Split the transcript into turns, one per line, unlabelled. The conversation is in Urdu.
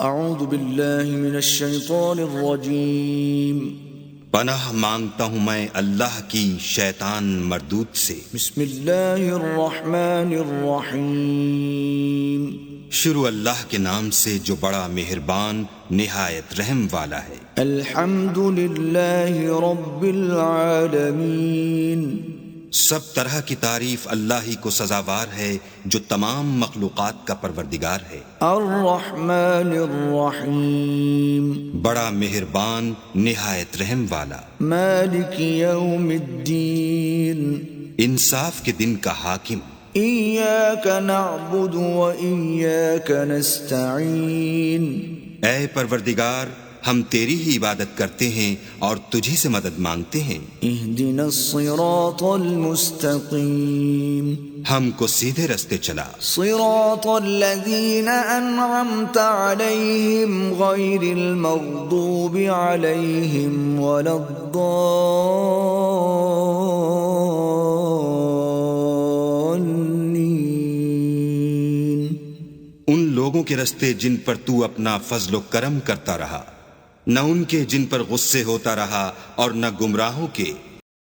اعوذ باللہ من الشیطان الرجیم
پناہ مانگتا ہوں میں اللہ کی شیطان مردود سے۔
بسم اللہ الرحمن الرحیم
شروع اللہ کے نام سے جو بڑا مہربان نہایت رحم والا ہے۔
الحمد للہ رب العالمین،
سب طرح کی تعریف اللہ ہی کو سزاوار ہے جو تمام مخلوقات کا پروردگار ہے۔
الرحمن الرحیم
بڑا مہربان نہایت رحم والا۔
مالک یوم الدین
انصاف کے دن کا حاکم۔
ایاک نعبد و ایاک نستعین،
اے پروردگار ہم تیری ہی عبادت کرتے ہیں اور تجھی سے مدد مانگتے ہیں۔
اہدنا الصراط المستقیم،
ہم کو سیدھے رستے چلا۔
صراط الذین انعمت علیہم غیر المغضوب علیہم ولا الضالین،
ان لوگوں کے رستے جن پر تو اپنا فضل و کرم کرتا رہا، نہ ان کے جن پر غصے ہوتا رہا اور نہ گمراہوں کے